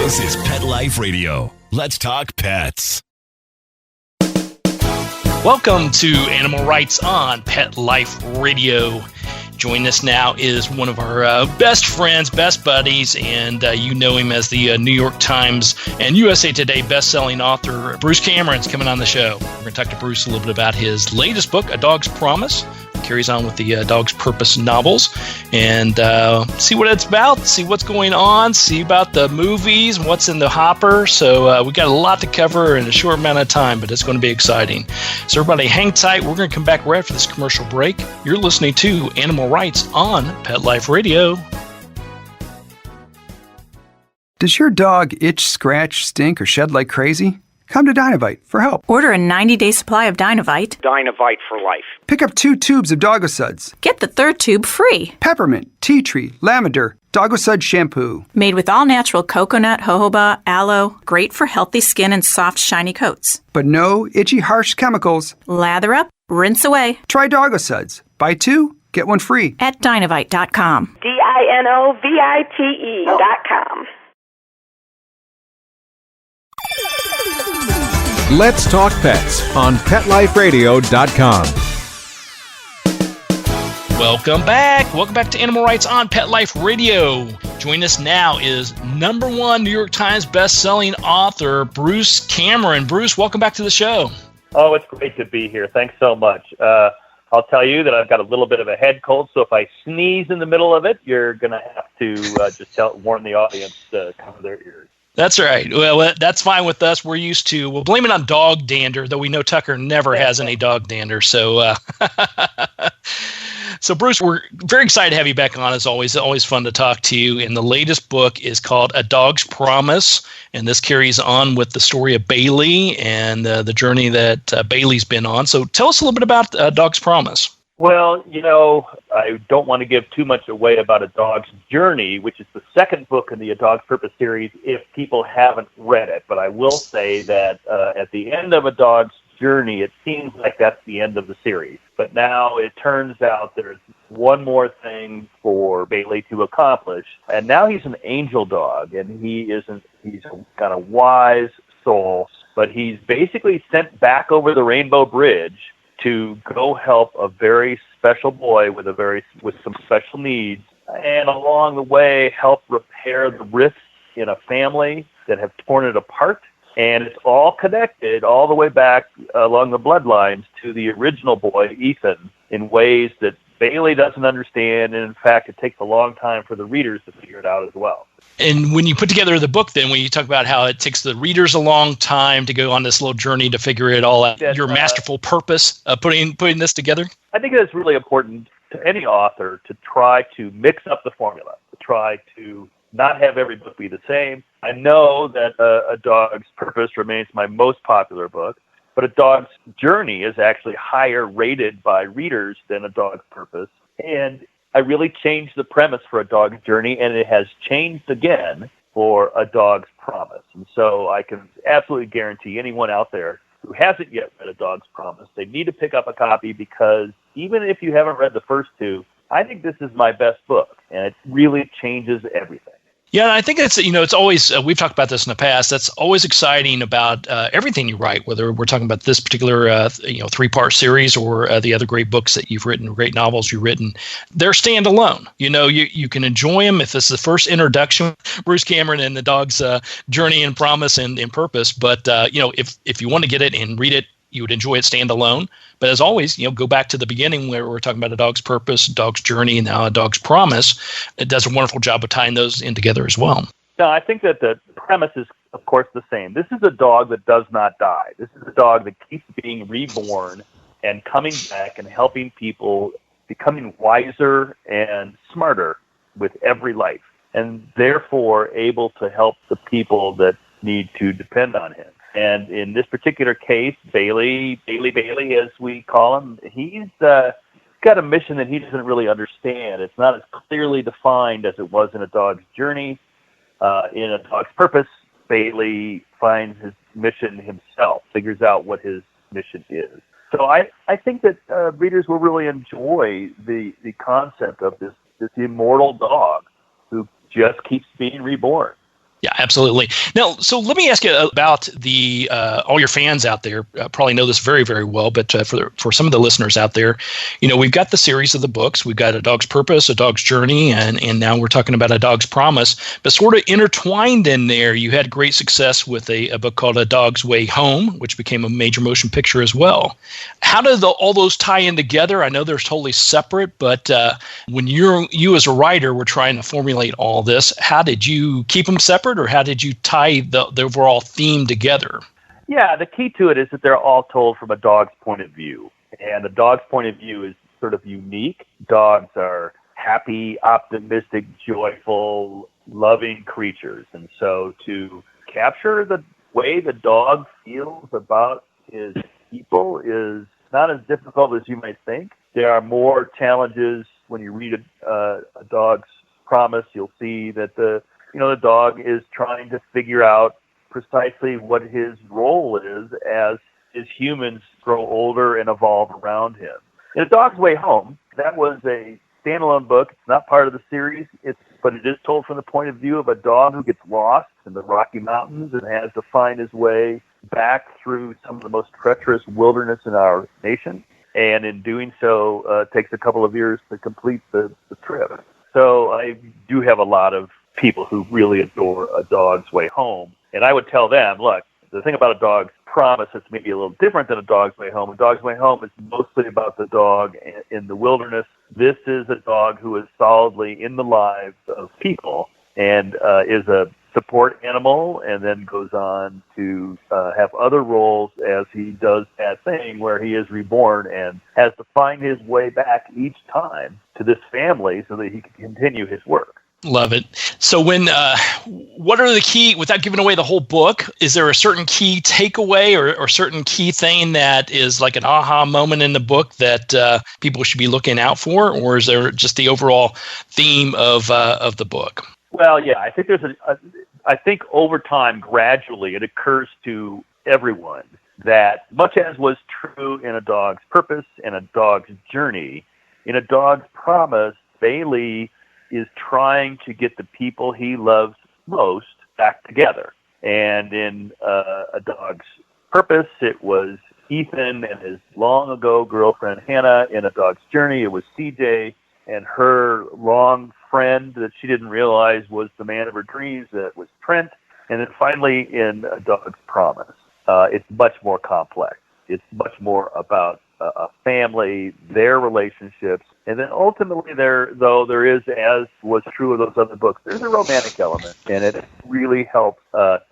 This is Pet Life Radio. Let's talk pets. Welcome to Animal Rights on Pet Life Radio. Joining us now is one of our best friends, best buddies, and you know him as the New York Times and USA Today best-selling author. Bruce Cameron's coming on the show. We're going to talk to Bruce a little bit about his latest book, A Dog's Promise. Carries on with the Dog's Purpose novels, and see what it's about, see what's going on, see about the movies, what's in the hopper. So we got a lot to cover in a short amount of time, but it's going to be exciting. So everybody hang tight. We're going to come back right after this commercial break. You're listening to Animal Rights on Pet Life Radio. Does your dog itch, scratch, stink, or shed like crazy? Come to Dynavite for help. Order a 90-day supply of Dynavite. Dynavite for life. Pick up 2 tubes of Doggosuds. Get the third tube free. Peppermint, tea tree, lavender, Doggosud shampoo. Made with all-natural coconut, jojoba, aloe. Great for healthy skin and soft, shiny coats. But no itchy, harsh chemicals. Lather up, rinse away. Try Doggosuds. Buy 2, get 1 free. At Dynavite.com. DINOVITE.com. Let's Talk Pets on PetLifeRadio.com. Welcome back. Welcome back to Animal Rights on Pet Life Radio. Joining us now is #1 New York Times best-selling author, Bruce Cameron. Bruce, welcome back to the show. Oh, it's great to be here. Thanks so much. I'll tell you that I've got a little bit of a head cold, so if I sneeze in the middle of it, you're going to have to just warn the audience to cover their ears. That's right. Well, that's fine with us. We're used to, we'll blame it on dog dander, though we know Tucker never has any dog dander. So, so Bruce, we're very excited to have you back on as always. It's always fun to talk to you. And the latest book is called A Dog's Promise. And this carries on with the story of Bailey and the journey that Bailey's been on. So tell us a little bit about A Dog's Promise. Well, you know, I don't want to give too much away about A Dog's Journey, which is the second book in the A Dog's Purpose series, if people haven't read it. But I will say that at the end of A Dog's Journey, it seems like that's the end of the series. But now it turns out there's one more thing for Bailey to accomplish. And now he's an angel dog, and he's got a wise soul, but he's basically sent back over the Rainbow Bridge to go help a very special boy with some special needs, and along the way help repair the rifts in a family that have torn it apart. And it's all connected all the way back along the bloodlines to the original boy, Ethan, in ways that Bailey doesn't understand, and in fact, it takes a long time for the readers to figure it out as well. And when you put together the book, then when you talk about how it takes the readers a long time to go on this little journey to figure it all out, your masterful purpose of putting this together? I think it's really important to any author to try to mix up the formula, to try to not have every book be the same. I know that A Dog's Purpose remains my most popular book, but A Dog's Journey is actually higher rated by readers than A Dog's Purpose. And I really changed the premise for A Dog's Journey, and it has changed again for A Dog's Promise. And so I can absolutely guarantee anyone out there who hasn't yet read A Dog's Promise, they need to pick up a copy, because even if you haven't read the first 2, I think this is my best book, and it really changes everything. Yeah, I think it's always, we've talked about this in the past, that's always exciting about everything you write, whether we're talking about this particular 3-part series or the other great books that you've written, great novels you've written. They're standalone. You can enjoy them if it's the first introduction, Bruce Cameron and the Dog's Journey and Promise and Purpose. But, if you want to get it and read it, you would enjoy it standalone. But as always, go back to the beginning where we're talking about A Dog's Purpose, A Dog's Journey, and now A Dog's Promise. It does a wonderful job of tying those in together as well. No, I think that the premise is, of course, the same. This is a dog that does not die. This is a dog that keeps being reborn and coming back and helping people, becoming wiser and smarter with every life, and therefore able to help the people that need to depend on him. And in this particular case, Bailey, as we call him, he's got a mission that he doesn't really understand. It's not as clearly defined as it was in A Dog's Journey. In A Dog's Purpose, Bailey finds his mission himself, figures out what his mission is. So I think that readers will really enjoy the concept of this immortal dog who just keeps being reborn. Yeah, absolutely. Now, so let me ask you about the all your fans out there probably know this very, very well, but for some of the listeners out there, we've got the series of the books. We've got A Dog's Purpose, A Dog's Journey, and now we're talking about A Dog's Promise. But sort of intertwined in there, you had great success with a book called A Dog's Way Home, which became a major motion picture as well. How do all those tie in together? I know they're totally separate, but when you as a writer were trying to formulate all this, how did you keep them separate? Or how did you tie the overall theme together? Yeah, the key to it is that they're all told from a dog's point of view. And the dog's point of view is sort of unique. Dogs are happy, optimistic, joyful, loving creatures. And so to capture the way the dog feels about his people is not as difficult as you might think. There are more challenges when you read a dog's promise. You'll see that the dog is trying to figure out precisely what his role is as his humans grow older and evolve around him. In A Dog's Way Home, that was a standalone book. It's not part of the series, but it is told from the point of view of a dog who gets lost in the Rocky Mountains and has to find his way back through some of the most treacherous wilderness in our nation. And in doing so, it takes a couple of years to complete the trip. So I do have a lot of people who really adore A Dog's Way Home. And I would tell them, look, the thing about A Dog's Promise that's maybe a little different than A Dog's Way Home. A Dog's Way Home is mostly about the dog in the wilderness. This is a dog who is solidly in the lives of people and is a support animal and then goes on to have other roles as he does that thing where he is reborn and has to find his way back each time to this family so that he can continue his work. Love it. So what are the key, without giving away the whole book, is there a certain key takeaway or certain key thing that is like an aha moment in the book that people should be looking out for? Or is there just the overall theme of the book? Well, yeah, I think I think over time, gradually, it occurs to everyone that much as was true in A Dog's Purpose and A Dog's Journey, in A Dog's Promise, Bailey is trying to get the people he loves most back together. And in A Dog's Purpose, it was Ethan and his long ago girlfriend Hannah. In A Dog's Journey, it was CJ and her long friend that she didn't realize was the man of her dreams, that was Trent. And then finally in A Dog's Promise, it's much more complex. It's much more about a family, their relationships, and then ultimately there is, as was true of those other books, there's a romantic element, and it really helps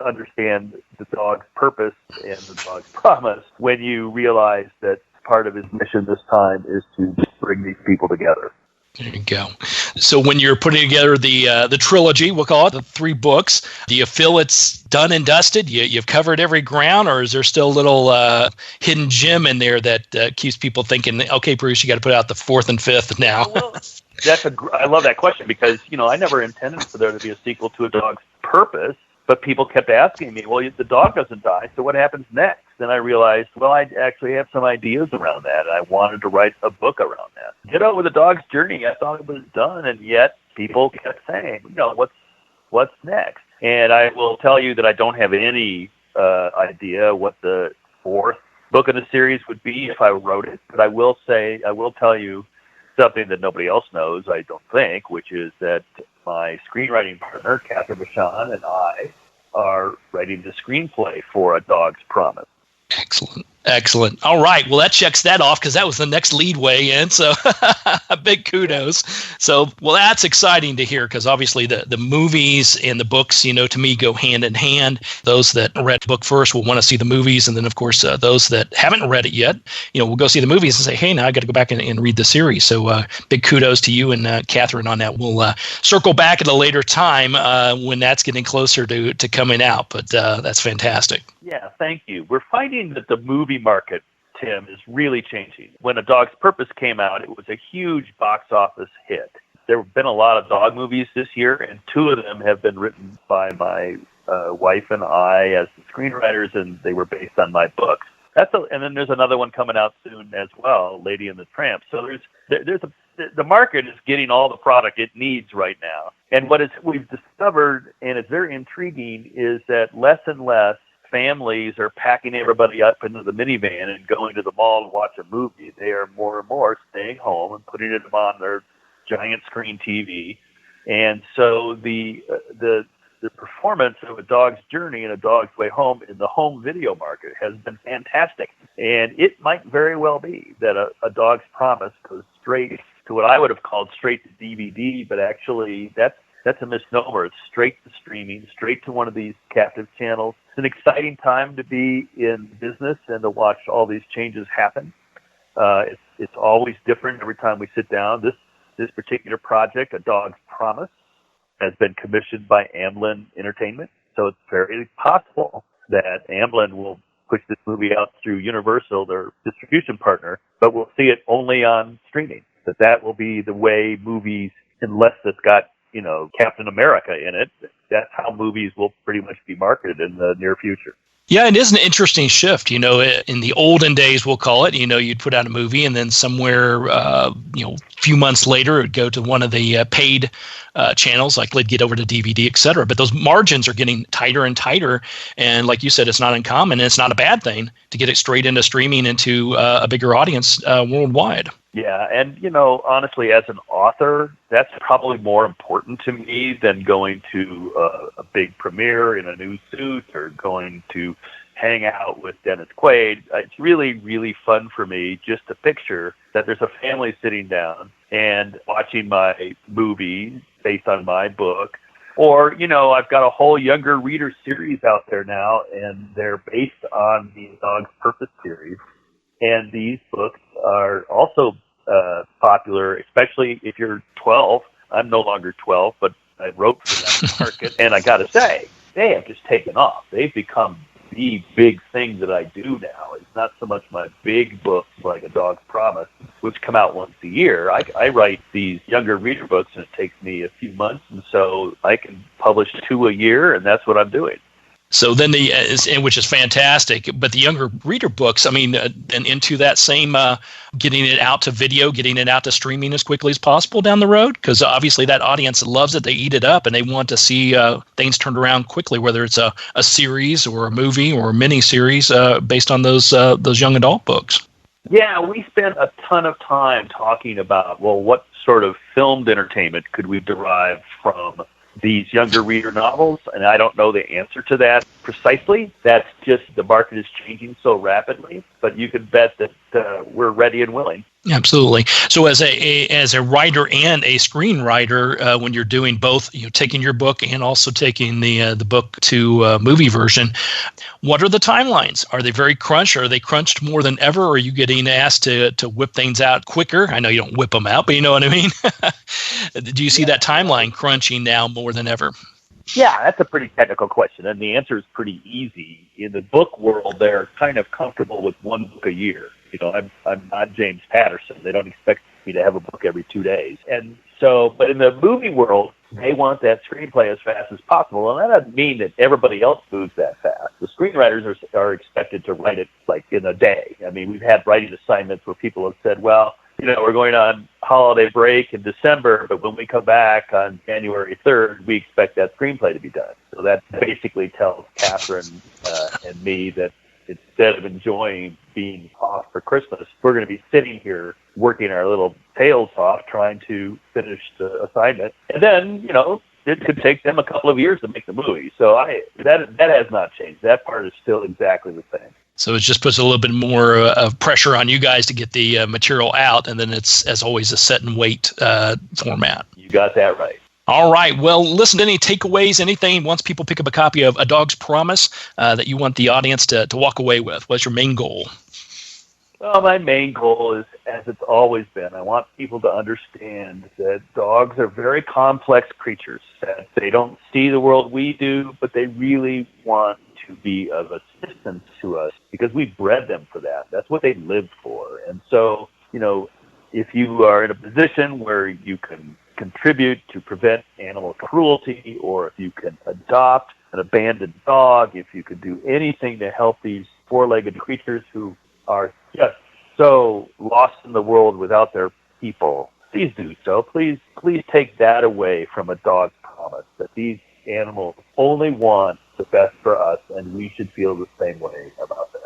understand the dog's purpose and the dog's promise when you realize that part of his mission this time is to bring these people together. There you go. So when you're putting together the trilogy, we'll call it, the 3 books, do you feel it's done and dusted? You've covered every ground, or is there still a little hidden gem in there that keeps people thinking, okay, Bruce, you got to put out the 4th and 5th now? Well, I love that question because, I never intended for there to be a sequel to A Dog's Purpose, but people kept asking me, well, the dog doesn't die, so what happens next? Then I realized, well, I actually have some ideas around that, and I wanted to write a book around that. With A Dog's Journey, I thought it was done, and yet people kept saying, what's next? And I will tell you that I don't have any idea what the 4th book in the series would be if I wrote it, but I will tell you something that nobody else knows, I don't think, which is that my screenwriting partner, Catherine Bashan, and I are writing the screenplay for A Dog's Promise. Excellent. All right. Well, that checks that off because that was the next leadway in. So big kudos. So, well, that's exciting to hear because obviously the movies and the books, to me go hand in hand. Those that read the book first will want to see the movies. And then, of course, those that haven't read it yet, will go see the movies and say, hey, now I got to go back and read the series. So big kudos to you and Catherine on that. We'll circle back at a later time when that's getting closer to coming out. But that's fantastic. Yeah, thank you. We're finding that the movie market, Tim, is really changing. When A Dog's Purpose came out, it was a huge box office hit. There have been a lot of dog movies this year, and 2 of them have been written by my wife and I as the screenwriters, and they were based on my books. And then there's another one coming out soon as well, Lady and the Tramp. So there's the market is getting all the product it needs right now. And we've discovered, and it's very intriguing, is that less and less families are packing everybody up into the minivan and going to the mall to watch a movie. They are more and more staying home and putting it on their giant screen TV. And so the performance of A Dog's Journey and A Dog's Way Home in the home video market has been fantastic. And it might very well be that A Dog's Promise goes straight to what I would have called straight to DVD, but actually that's a misnomer. It's straight to streaming, straight to one of these captive channels. It's an exciting time to be in business and to watch all these changes happen. It's always different every time we sit down. This particular project, A Dog's Promise, has been commissioned by Amblin Entertainment. So it's very possible that Amblin will push this movie out through Universal, their distribution partner, but we'll see it only on streaming. That will be the way movies, unless it's got, Captain America in it, that's how movies will pretty much be marketed in the near future. Yeah, it is an interesting shift. In the olden days, we'll call it, you'd put out a movie and then somewhere, a few months later, it would go to one of the paid channels, like they'd get over to DVD, et cetera. But those margins are getting tighter and tighter. And like you said, it's not uncommon. And it's not a bad thing to get it straight into streaming into a bigger audience worldwide. Yeah, and, honestly, as an author, that's probably more important to me than going to a big premiere in a new suit or going to hang out with Dennis Quaid. It's really, really fun for me just to picture that there's a family sitting down and watching my movie based on my book. Or, I've got a whole younger reader series out there now, and they're based on the Dog's Purpose series. And these books are also popular, especially if you're 12. I'm no longer 12, but I wrote for that market. And I got to say, they have just taken off. They've become the big thing that I do now. It's not so much my big books like A Dog's Promise, which come out once a year. I write these younger reader books, and it takes me a few months, and so I can publish 2 a year, and that's what I'm doing. So then which is fantastic, but the younger reader books, and into that same getting it out to video, getting it out to streaming as quickly as possible down the road, because obviously that audience loves it, they eat it up, and they want to see things turned around quickly, whether it's a series or a movie or a mini series based on those young adult books. Yeah, we spent a ton of time talking about, what sort of filmed entertainment could we derive from these younger reader novels, and I don't know the answer to that precisely. That's just the market is changing so rapidly, but you can bet that we're ready and willing. Absolutely. So as a writer and a screenwriter, when you're doing both, taking your book and also taking the book to movie version, what are the timelines? Are they very crunched? Are they crunched more than ever? Or are you getting asked to whip things out quicker? I know you don't whip them out, but you know what I mean? Do you see that timeline crunching now more than ever? Yeah, that's a pretty technical question, and the answer is pretty easy. In the book world, they're kind of comfortable with one book a year. I'm not James Patterson. They don't expect me to have a book every 2 days. And so, but in the movie world, they want that screenplay as fast as possible. And that doesn't mean that everybody else moves that fast. The screenwriters are expected to write it like in a day. We've had writing assignments where people have said, we're going on holiday break in December, but when we come back on January 3rd, we expect that screenplay to be done. So that basically tells Catherine and me that instead of enjoying being off for Christmas, we're going to be sitting here working our little tails off trying to finish the assignment. And then, it could take them a couple of years to make the movie. So that has not changed. That part is still exactly the same. So it just puts a little bit more of pressure on you guys to get the material out, and then it's, as always, a set and wait format. You got that right. All right. Well, listen, any takeaways, anything, once people pick up a copy of A Dog's Promise that you want the audience to walk away with? What's your main goal? Well, my main goal is, as it's always been, I want people to understand that dogs are very complex creatures, that they don't see the world we do, but they really want to be of assistance to us because we bred them for that. That's what they lived for. And so, if you are in a position where you can contribute to prevent animal cruelty, or if you can adopt an abandoned dog, if you could do anything to help these four-legged creatures who are just so lost in the world without their people, please do so. Please take that away from a dog's promise, that these animals only want the best for us, and we should feel the same way about them.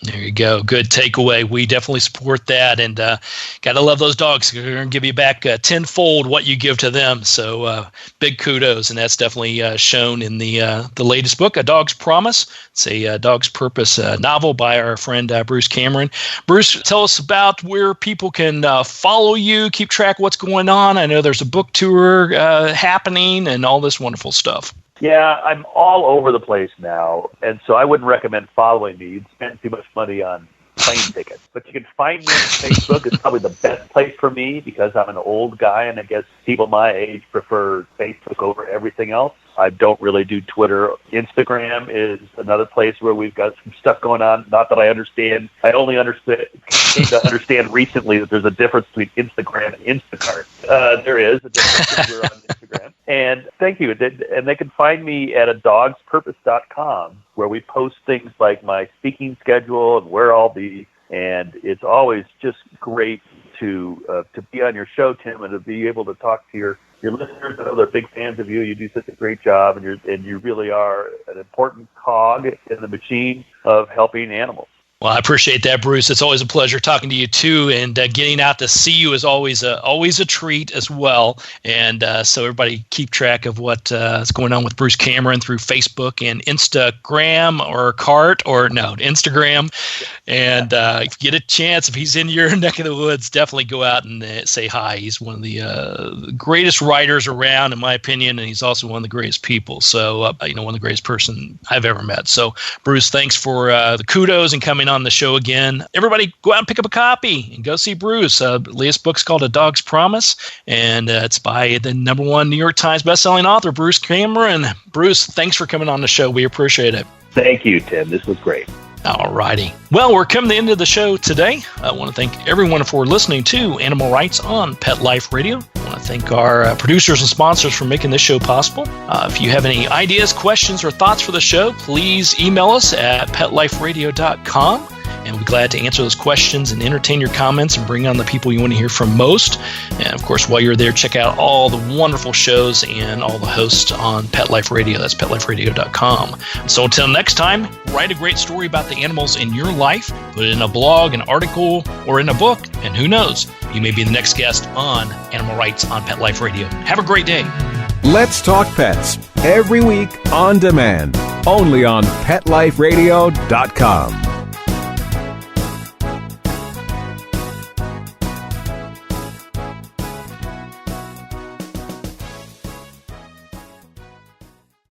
There you go. Good takeaway. We definitely support that, and got to love those dogs. They're going to give you back tenfold what you give to them. So big kudos, and that's definitely shown in the latest book, A Dog's Promise. It's a Dog's Purpose novel by our friend Bruce Cameron. Bruce, tell us about where people can follow you, keep track of what's going on. I know there's a book tour happening and all this wonderful stuff. Yeah, I'm all over the place now, and so I wouldn't recommend following me. You'd spend too much money on plane tickets. But you can find me on Facebook. It's probably the best place for me because I'm an old guy, and I guess people my age prefer Facebook over everything else. I don't really do Twitter. Instagram is another place where we've got some stuff going on. Not that I understand. I only came to understand recently that there's a difference between Instagram and Instacart. There is a difference. We're on Instagram. And thank you. And they can find me at adogspurpose.com, where we post things like my speaking schedule and where I'll be. And it's always just great to be on your show, Tim, and to be able to talk to your listeners. I know they're big fans of you. You do such a great job, and you really are an important cog in the machine of helping animals. Well, I appreciate that, Bruce. It's always a pleasure talking to you, too, and getting out to see you is always a treat as well. And so everybody keep track of what is going on with Bruce Cameron through Facebook and Instagram Instagram. And if you get a chance, if he's in your neck of the woods, definitely go out and say hi. He's one of the greatest writers around, in my opinion, and he's also one of the greatest people. So, one of the greatest person I've ever met. So, Bruce, thanks for the kudos and coming on the show again. Everybody go out and pick up a copy and go see Bruce. Latest book's called A Dog's Promise, and it's by the #1 New York Times bestselling author, Bruce Cameron. Bruce, thanks for coming on the show. We appreciate it. Thank you, Tim. This was great. All righty. Well, we're coming to the end of the show today. I want to thank everyone for listening to Animal Rights on Pet Life Radio. I want to thank our producers and sponsors for making this show possible. If you have any ideas, questions, or thoughts for the show, please email us at petliferadio.com. And we'll be glad to answer those questions and entertain your comments and bring on the people you want to hear from most. And, of course, while you're there, check out all the wonderful shows and all the hosts on Pet Life Radio. That's petliferadio.com. So until next time, write a great story about the animals in your life, put it in a blog, an article, or in a book, and who knows, you may be the next guest on Animal Rights on Pet Life Radio. Have a great day. Let's Talk Pets, every week on demand, only on PetLifeRadio.com.